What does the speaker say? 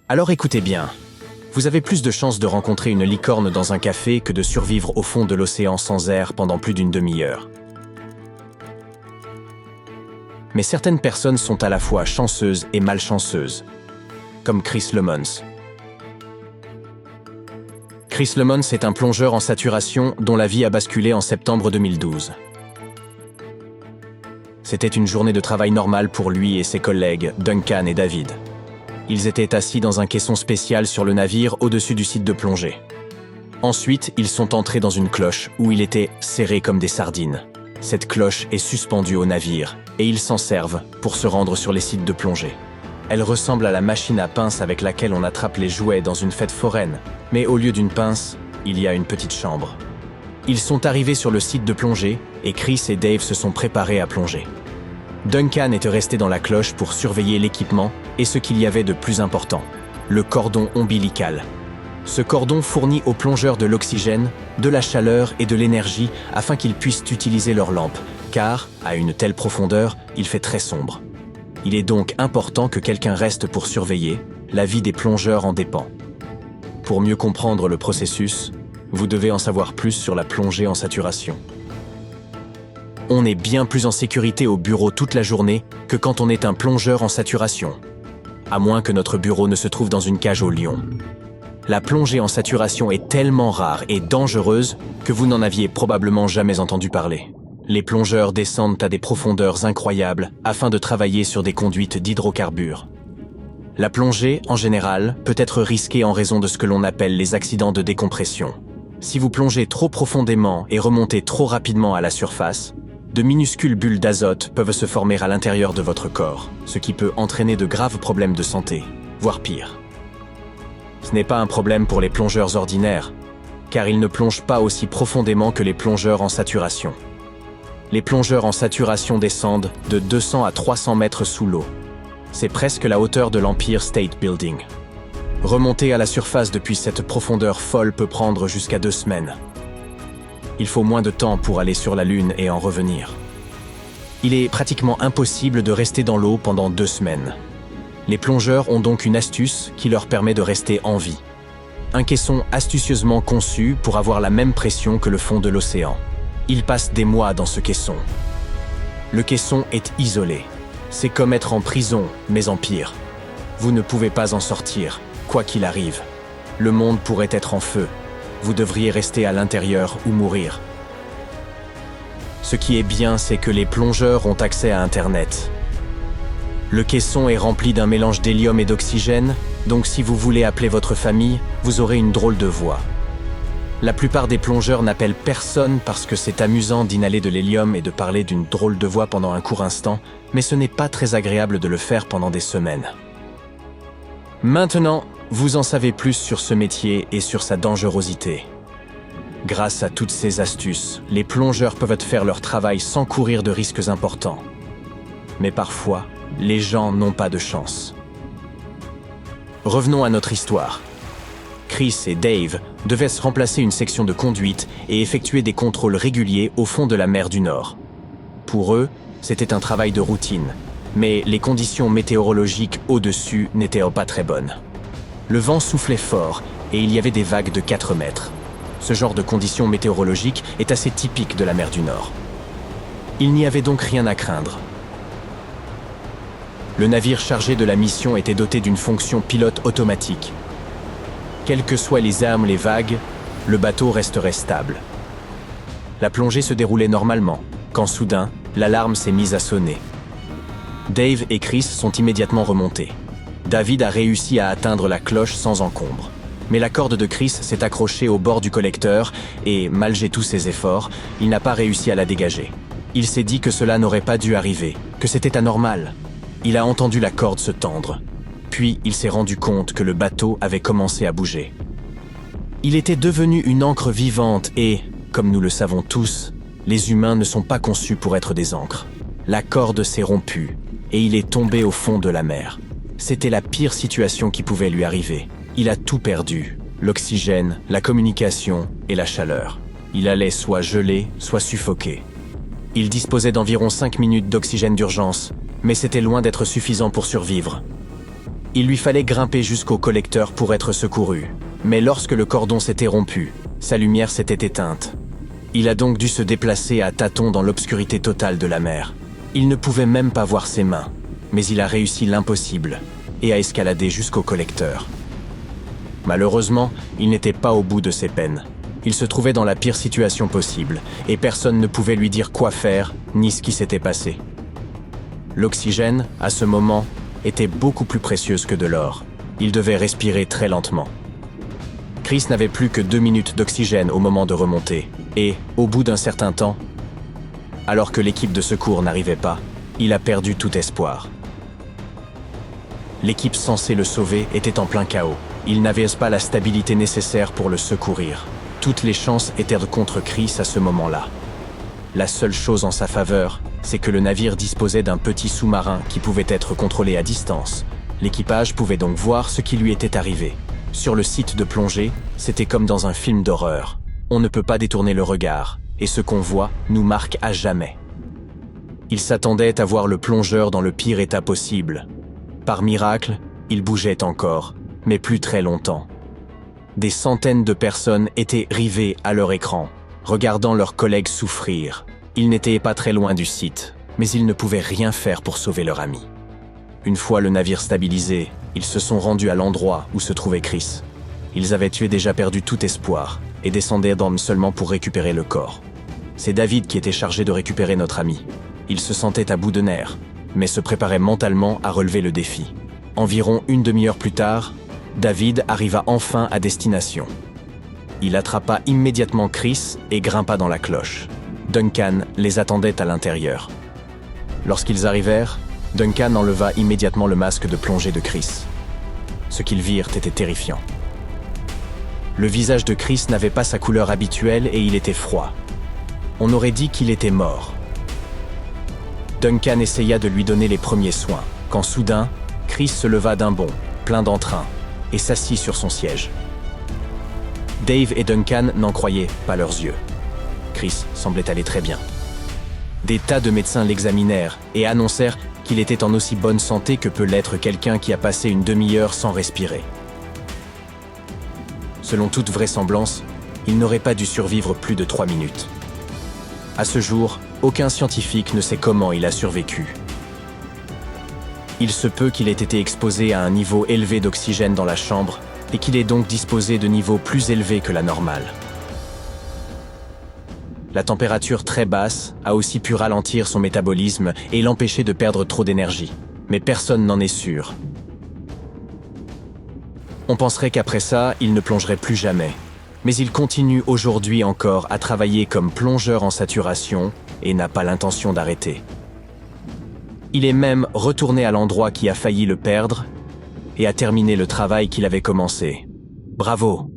Alors écoutez bien. Vous avez plus de chances de rencontrer une licorne dans un café que de survivre au fond de l'océan sans air pendant plus d'une demi-heure. Mais certaines personnes sont à la fois chanceuses et malchanceuses, comme Chris Lemons. Chris Lemons est un plongeur en saturation dont la vie a basculé en septembre 2012. C'était une journée de travail normale pour lui et ses collègues, Duncan et David. Ils étaient assis dans un caisson spécial sur le navire au-dessus du site de plongée. Ensuite, ils sont entrés dans une cloche où il était serré comme des sardines. Cette cloche est suspendue au navire et ils s'en servent pour se rendre sur les sites de plongée. Elle ressemble à la machine à pince avec laquelle on attrape les jouets dans une fête foraine, mais au lieu d'une pince, il y a une petite chambre. Ils sont arrivés sur le site de plongée et Chris et Dave se sont préparés à plonger. Duncan était resté dans la cloche pour surveiller l'équipement et ce qu'il y avait de plus important, le cordon ombilical. Ce cordon fournit aux plongeurs de l'oxygène, de la chaleur et de l'énergie afin qu'ils puissent utiliser leur lampe, car, à une telle profondeur, il fait très sombre. Il est donc important que quelqu'un reste pour surveiller, la vie des plongeurs en dépend. Pour mieux comprendre le processus, vous devez en savoir plus sur la plongée en saturation. On est bien plus en sécurité au bureau toute la journée que quand on est un plongeur en saturation, à moins que notre bureau ne se trouve dans une cage au lion. La plongée en saturation est tellement rare et dangereuse que vous n'en aviez probablement jamais entendu parler. Les plongeurs descendent à des profondeurs incroyables afin de travailler sur des conduites d'hydrocarbures. La plongée, en général, peut être risquée en raison de ce que l'on appelle les accidents de décompression. Si vous plongez trop profondément et remontez trop rapidement à la surface, de minuscules bulles d'azote peuvent se former à l'intérieur de votre corps, ce qui peut entraîner de graves problèmes de santé, voire pire. Ce n'est pas un problème pour les plongeurs ordinaires, car ils ne plongent pas aussi profondément que les plongeurs en saturation. Les plongeurs en saturation descendent de 200 à 300 mètres sous l'eau. C'est presque la hauteur de l'Empire State Building. Remonter à la surface depuis cette profondeur folle peut prendre jusqu'à 2 semaines. Il faut moins de temps pour aller sur la Lune et en revenir. Il est pratiquement impossible de rester dans l'eau pendant 2 semaines. Les plongeurs ont donc une astuce qui leur permet de rester en vie. Un caisson astucieusement conçu pour avoir la même pression que le fond de l'océan. Ils passent des mois dans ce caisson. Le caisson est isolé. C'est comme être en prison, mais en pire. Vous ne pouvez pas en sortir, quoi qu'il arrive. Le monde pourrait être en feu. Vous devriez rester à l'intérieur ou mourir. Ce qui est bien, c'est que les plongeurs ont accès à Internet. Le caisson est rempli d'un mélange d'hélium et d'oxygène, donc si vous voulez appeler votre famille, vous aurez une drôle de voix. La plupart des plongeurs n'appellent personne parce que c'est amusant d'inhaler de l'hélium et de parler d'une drôle de voix pendant un court instant, mais ce n'est pas très agréable de le faire pendant des semaines. Maintenant, vous en savez plus sur ce métier et sur sa dangerosité. Grâce à toutes ces astuces, les plongeurs peuvent faire leur travail sans courir de risques importants. Mais parfois, les gens n'ont pas de chance. Revenons à notre histoire. Chris et Dave devaient se remplacer une section de conduite et effectuer des contrôles réguliers au fond de la mer du Nord. Pour eux, c'était un travail de routine, mais les conditions météorologiques au-dessus n'étaient pas très bonnes. Le vent soufflait fort et il y avait des vagues de 4 mètres. Ce genre de conditions météorologiques est assez typique de la mer du Nord. Il n'y avait donc rien à craindre. Le navire chargé de la mission était doté d'une fonction pilote automatique. Quelles que soient les armes, les vagues, le bateau resterait stable. La plongée se déroulait normalement, quand soudain, l'alarme s'est mise à sonner. Dave et Chris sont immédiatement remontés. David a réussi à atteindre la cloche sans encombre. Mais la corde de Chris s'est accrochée au bord du collecteur et, malgré tous ses efforts, il n'a pas réussi à la dégager. Il s'est dit que cela n'aurait pas dû arriver, que c'était anormal. Il a entendu la corde se tendre. Puis, il s'est rendu compte que le bateau avait commencé à bouger. Il était devenu une ancre vivante et, comme nous le savons tous, les humains ne sont pas conçus pour être des ancres. La corde s'est rompue et il est tombé au fond de la mer. C'était la pire situation qui pouvait lui arriver. Il a tout perdu, l'oxygène, la communication et la chaleur. Il allait soit geler, soit suffoquer. Il disposait d'environ 5 minutes d'oxygène d'urgence, mais c'était loin d'être suffisant pour survivre. Il lui fallait grimper jusqu'au collecteur pour être secouru. Mais lorsque le cordon s'était rompu, sa lumière s'était éteinte. Il a donc dû se déplacer à tâtons dans l'obscurité totale de la mer. Il ne pouvait même pas voir ses mains, mais il a réussi l'impossible et a escaladé jusqu'au collecteur. Malheureusement, il n'était pas au bout de ses peines. Il se trouvait dans la pire situation possible, et personne ne pouvait lui dire quoi faire, ni ce qui s'était passé. L'oxygène, à ce moment, était beaucoup plus précieuse que de l'or. Il devait respirer très lentement. Chris n'avait plus que 2 minutes d'oxygène au moment de remonter, et, au bout d'un certain temps, alors que l'équipe de secours n'arrivait pas, il a perdu tout espoir. L'équipe censée le sauver était en plein chaos. Il n'avait pas la stabilité nécessaire pour le secourir. Toutes les chances étaient contre Chris à ce moment-là. La seule chose en sa faveur, c'est que le navire disposait d'un petit sous-marin qui pouvait être contrôlé à distance. L'équipage pouvait donc voir ce qui lui était arrivé. Sur le site de plongée, c'était comme dans un film d'horreur. On ne peut pas détourner le regard, et ce qu'on voit nous marque à jamais. Il s'attendait à voir le plongeur dans le pire état possible. Par miracle, il bougeait encore, mais plus très longtemps. Des centaines de personnes étaient rivées à leur écran, regardant leurs collègues souffrir. Ils n'étaient pas très loin du site, mais ils ne pouvaient rien faire pour sauver leur ami. Une fois le navire stabilisé, ils se sont rendus à l'endroit où se trouvait Chris. Ils avaient déjà perdu tout espoir et descendaient d'hommes seulement pour récupérer le corps. C'est David qui était chargé de récupérer notre ami. Il se sentait à bout de nerfs, mais se préparait mentalement à relever le défi. Environ une demi-heure plus tard, David arriva enfin à destination. Il attrapa immédiatement Chris et grimpa dans la cloche. Duncan les attendait à l'intérieur. Lorsqu'ils arrivèrent, Duncan enleva immédiatement le masque de plongée de Chris. Ce qu'ils virent était terrifiant. Le visage de Chris n'avait pas sa couleur habituelle et il était froid. On aurait dit qu'il était mort. Duncan essaya de lui donner les premiers soins, quand soudain, Chris se leva d'un bond, plein d'entrain, et s'assit sur son siège. Dave et Duncan n'en croyaient pas leurs yeux. Chris semblait aller très bien. Des tas de médecins l'examinèrent et annoncèrent qu'il était en aussi bonne santé que peut l'être quelqu'un qui a passé une demi-heure sans respirer. Selon toute vraisemblance, il n'aurait pas dû survivre plus de 3 minutes. À ce jour, aucun scientifique ne sait comment il a survécu. Il se peut qu'il ait été exposé à un niveau élevé d'oxygène dans la chambre et qu'il ait donc disposé de niveaux plus élevés que la normale. La température très basse a aussi pu ralentir son métabolisme et l'empêcher de perdre trop d'énergie, mais personne n'en est sûr. On penserait qu'après ça, il ne plongerait plus jamais, mais il continue aujourd'hui encore à travailler comme plongeur en saturation et n'a pas l'intention d'arrêter. Il est même retourné à l'endroit qui a failli le perdre et a terminé le travail qu'il avait commencé. Bravo!